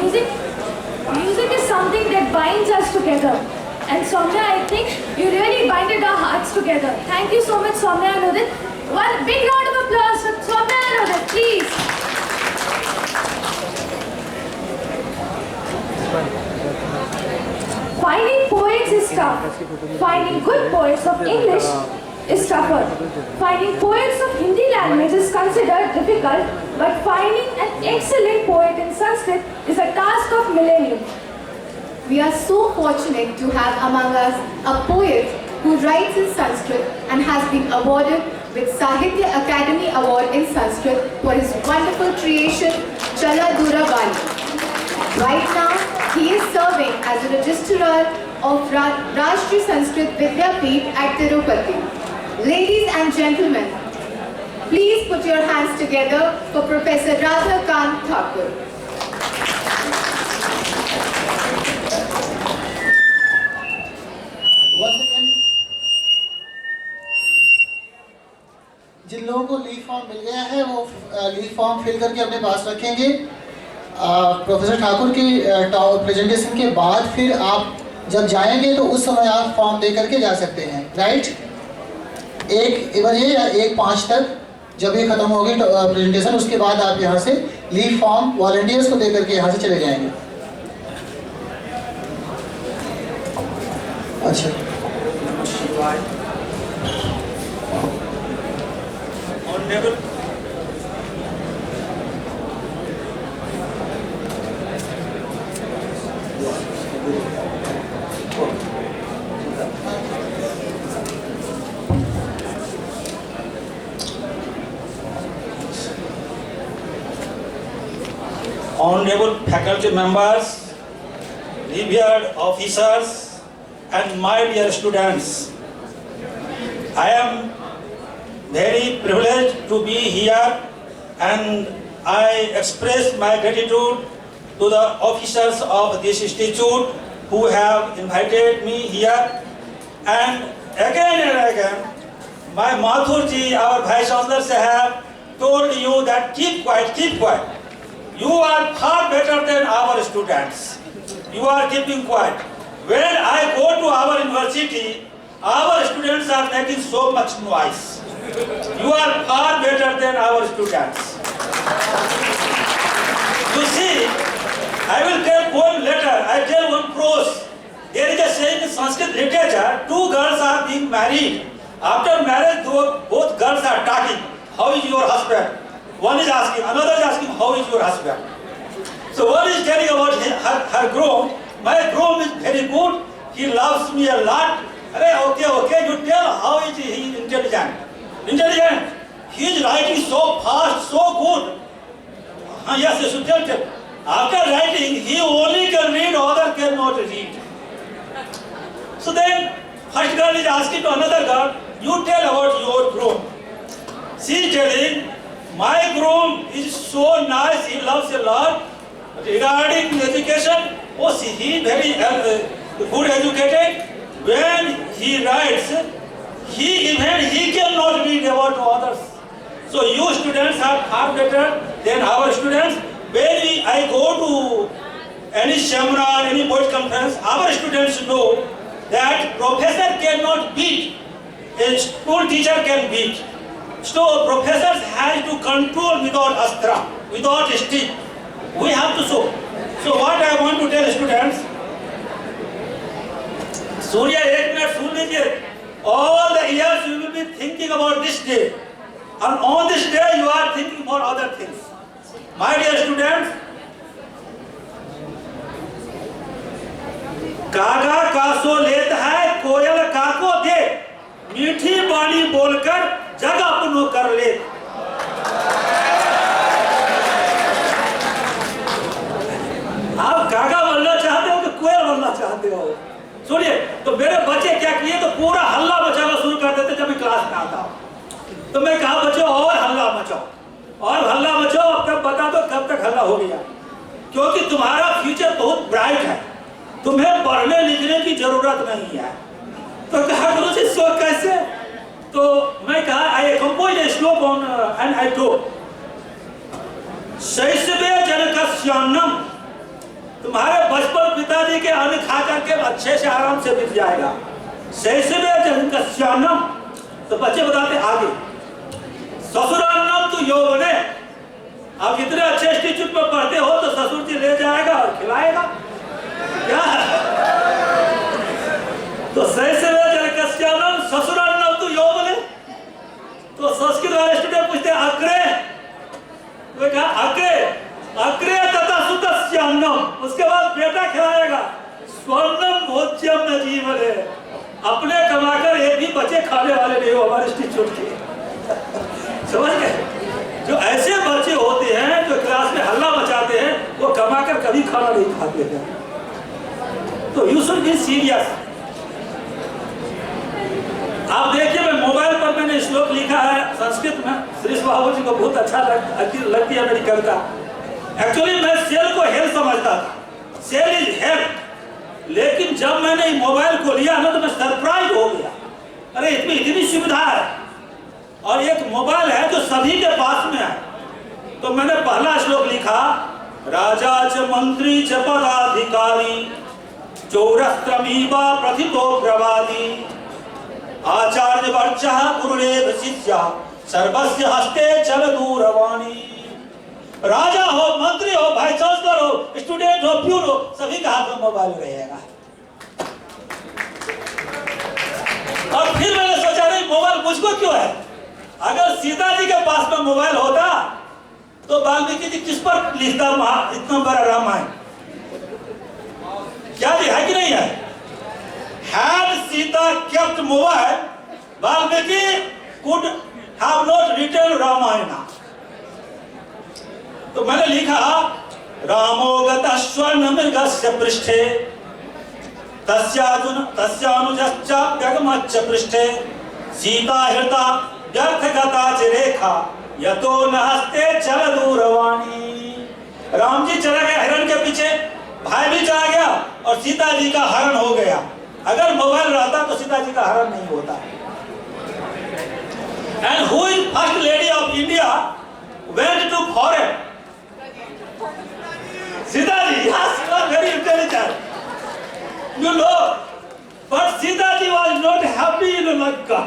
music is something that binds us together. And Soumya, I think you really binded our hearts together. Thank you so much, Soumya and Udit. One big round of applause for Soumya and Udit, please. Finding poets is tough. Finding good poets of English is tougher. Finding poets of Hindi language is considered difficult, but finding an excellent poet in Sanskrit is a task of millennium. We are so fortunate to have among us a poet who writes in Sanskrit and has been awarded with Sahitya Academy Award in Sanskrit for his wonderful creation, Chala Dura Bali. Right now, he is serving as a registrar of Rashtriya Sanskrit Vidyapeeth at Tirupati. Ladies and gentlemen, please put your hands together for Professor Radhakant Thakur. जिन लोगों को leave form मिल गया है वो leave form fill करके अपने पास रखेंगे। Professor Thakur की presentation के बाद फिर आप जब जाएंगे तो उस समय आप फॉर्म दे करके जा सकते हैं, राइट? 1 बजे या 1:05 तक जब ये ख़त्म होगी प्रेजेंटेशन, उसके बाद आप यहाँ से लीव फॉर्म वॉलंटियर्स को दे करके यहाँ से चले जाएंगे। अच्छा, Honorable faculty members, revered officers, and my dear students, I am very privileged to be here, and I express my gratitude to the officers of this institute who have invited me here. And again, my Mathur ji, our Vice Chancellor Sahab, told you that keep quiet. You are far better than our students. You are keeping quiet. When I go to our university, our students are making so much noise. You are far better than our students. You see, I will tell one letter, I tell one prose. There is a saying in Sanskrit literature, 2 girls are being married. After marriage, both girls are talking. How is your husband? One is asking, another is asking, how is your husband? So one is telling about her groom. My groom is very good. He loves me a lot. Okay, you tell how is he intelligent? Intelligent. He is writing so fast, so good. Yes, you should tell. After writing, he only can read, other cannot read. So then, first girl is asking to another girl, you tell about your groom. She is telling, my groom is so nice, he loves a lot. Regarding education, he is very good educated. When he writes, he cannot read about others. So you students are far better than our students. When I go to any seminar, any board conference, our students know that professor cannot beat, a school teacher can beat. So professors have to control without astra, without stick. We have to show. So what I want to tell students, Surya, 1 minute सुन लीजिए. All the years you will be thinking about this day, and on this day you are thinking for other things. My dear students, कागा कासो लेत है कोयल काको दे, मीठी बाणी बोलकर जग अपनो कर ले. आप कागा बनना चाहते हो कि कोयल बनना चाहते हो? सुनिए, तो मेरे बच्चे क्या किए तो पूरा हल्ला मचाना शुरू कर देते जब मैं क्लास में आता हूँ. तो मैं कहा बच्चों और हल्ला मचाओ, और हल्ला मचाओ. अब तक बता दो कब तक हल्ला हो गया, क्योंकि तुम्हारा फ्यूचर बहुत ब्राइट है, तुम्हें पढ़ने लिखने की जरूरत नहीं है. तो कहा करो इसको कैसे? तो मैं कहा आई कंपोज ए श्लोक ऑन एंड आई टोल्ड शैशवे जनकस्यान्नम तुम्हारे बचपन पिताजी के अन्न खा करके अच्छे से आराम से बीत जाएगा। शैशवे जन्मकस्यान्नम, तो बच्चे बताते आगे ससुरान्नम तु यौवने। आप इतने अच्छे इंस्टीट्यूट में पढ़ते हो तो ससुर जी ले जाएगा और खिलाएगा क्या? तो शैशवे जन्मकस्यान्नम ससुरान्नम तु यौवने। तो संस्कृत वाले स्टूडेंट पूछते अग्रे, वो कहा अग्रे अग्रे तथा सुतस्यान्नम, उसके बाद बेटा खिलाएगा। स्वर्णम भोज्यम न जीवने, अपने कमाकर एक भी बच्चे खाने वाले नहीं हो हमारे इंस्टीट्यूट के। समझ गए? जो ऐसे बच्चे होते हैं जो क्लास में हल्ला मचाते हैं वो कमाकर कभी खाना नहीं खाते हैं। तो यू शुड बी सीरियस। आप देखिए, मैं मोबाइल पर मैंने श्लोक लिखा है संस्कृत में, श्री बाबू जी को बहुत अच्छा लगती है मेरी कविता। एक्चुअली मैं सेल को हेल्थ समझता था, सेल इज हेल्थ, लेकिन जब मैंने मोबाइल को लिया ना तो मैं सरप्राइज हो गया। अरे इसमें इतनी सुविधा है और एक मोबाइल है जो सभी के पास में है। तो मैंने पहला श्लोक लिखा, राजा च मंत्री च पदाधिकारी चौरस्त्रमीवा प्रथितो प्रवादी आचार्य वर्चः गुरुरेव शिष्यः सर्वस्य हस्ते चल दूरवाणी। राजा हो, मंत्री हो, भाई चांसलर हो, स्टूडेंट हो, प्यून हो, सभी के हाथ में मोबाइल रहेगा। और फिर मैंने सोचा नहीं मोबाइल मुझको क्यों है? अगर सीता जी के पास में मोबाइल होता तो वाल्मीकि जी किस पर लिखता इतना बड़ा रामायण? क्या जी है कि नहीं है? Had Sita kept mobile, Valmiki could have not written Ramayana. तो मैंने लिखा, रामो गतः स्वर्णमृगस्य पृष्ठे तस्यानुजश्च व्यगमच्च पृष्ठे सीता हृता व्यर्थगता च रेखा यतो न हस्ते चल दूरवाणी। राम जी चला गया हिरण के पीछे, भाई भी चला गया और सीता जी का हरण हो गया। अगर मोबाइल रहता तो सीता जी का हरण नहीं होता। And who is first lady of India went to foreign? Sita ji. Yes, you are very intelligent, you know, but Sita ji was not happy in Lanka.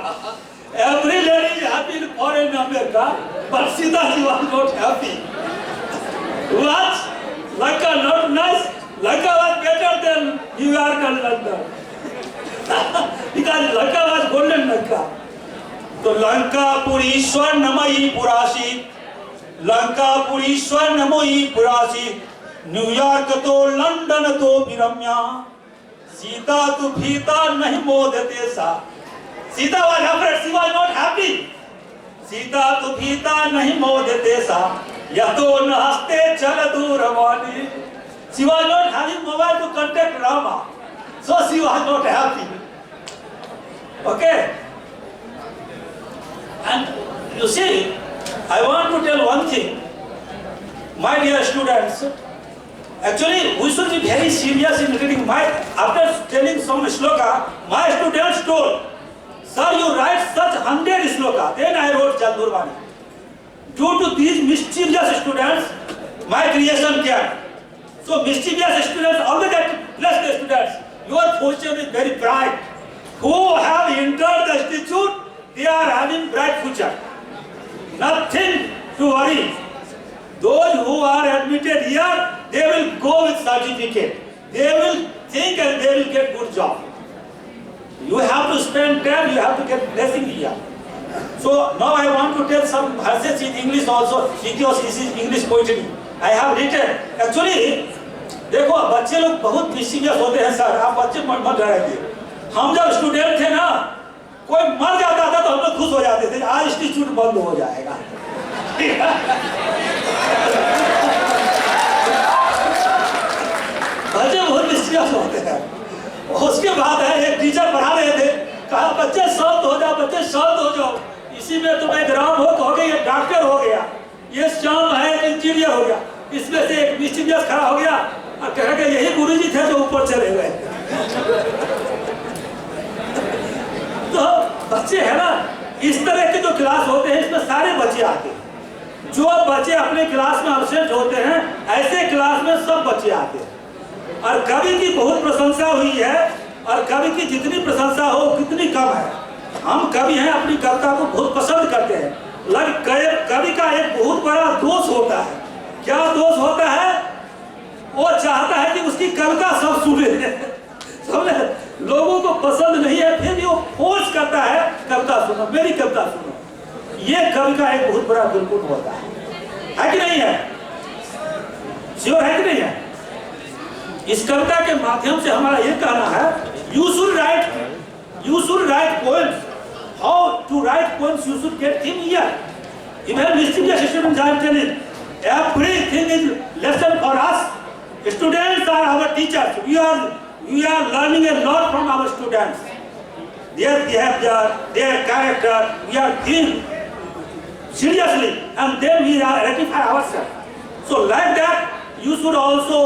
Every lady is happy in foreign America, but Sita ji was not happy. What? Lanka not nice? Lanka was better than New York and London. Because Lanka was golden Lanka. तो लंकापुरी स्वर्णमयी पुरासी, लंकापुरी स्वर्णमयी पुरासी, New York तो London तो विरम्या, सीता तो भीता नहीं मोदते सा। Sita was afraid, she was not happy. Sita तो भीता नहीं मोदते सा, यतो न हस्ते चल दूरवाणी। She was not having mobile to contact Rama, so she was not happy. Okay? And you see, I want to tell one thing, my dear students. Actually, we should be very serious in reading. After telling some shloka, my students told, "Sir, you write such 100 shloka." Then I wrote Chandurvani. Due to these mischievous students, my creation came. So mischievous students, always bless the students. Your fortune is very bright. Who have entered the institute, they are having bright future. Nothing to worry. Those who are admitted here, they will go with certificate. They will think and they will get good job. You have to spend time. You have to get blessing here. So now I want to tell some verses in English also, because this is English poetry. I have written. Actually, देखो बच्चे लोग बहुत mysterious होते हैं sir, आप बच्चे मत डराइए। हम जब स्टूडेंट थे ना, कोई मर जाता था तो हम लोग खुश हो जाते थे, आज इंस्टीट्यूट बंद हो जाएगा। बच्चे बहुत मिस्टीरियस होते हैं। उसके बाद है एक टीचर पढ़ा रहे थे, कहा बच्चे शांत हो जाओ, बच्चे शांत हो जाओ। इसी में तुम एक राम हो गए, ये डॉक्टर हो गया, ये श्याम है इंजीनियर हो गया। इसमें से एक मिस्टीरियस खड़ा हो गया और कहेंगे यही गुरुजी थे जो ऊपर चले गए। तो बच्चे है ना, इस तरह के जो क्लास होते हैं इसमें सारे बच्चे आते हैं। जो बच्चे अपने क्लास में एब्सेंट होते हैं, ऐसे क्लास में सब बच्चे आते हैं। और कवि की बहुत प्रशंसा हुई है, और कवि की जितनी प्रशंसा हो कितनी कम है। हम कवि हैं, अपनी कविता को बहुत पसंद करते हैं, लेकिन कवि का एक बहुत बड़ा दोष होता है। क्या दोष होता है? वो चाहता है कि उसकी कविता सब सुने, समझे? लोगों को पसंद नहीं है, फिर भी वो फोर्स करता है कविता सुनो, मेरी कविता सुनो। ये कवि का एक बहुत बड़ा दुर्गुण होता है कि नहीं है? श्योर है कि नहीं है? इस कविता के माध्यम से हमारा ये कहना है, you should write poems. How to write poems? You should get thing here. Even distinguished students, I am telling, everything is lesson for us. Students are our teachers. We are learning a lot from our students. Their behavior, their character, we are thinking seriously, and then we rectify ourselves. So like that, you should also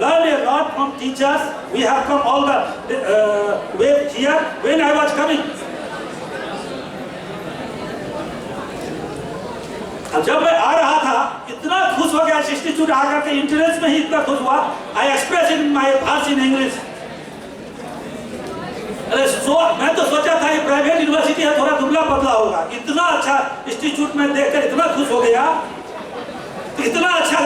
learn a lot from teachers. We have come all the way here. When I was coming, जब मैं आ रहा था, इतना खुश हो गया institute आकर के, इंटरेंस में ही इतना खुश हुआ। I express in my thoughts in English. अरे मैं तो सोचा था ये प्राइवेट यूनिवर्सिटी है, थोड़ा दुबला पतला होगा। इतना अच्छा इंस्टीट्यूट में देखकर इतना खुश हो गया, इतना अच्छा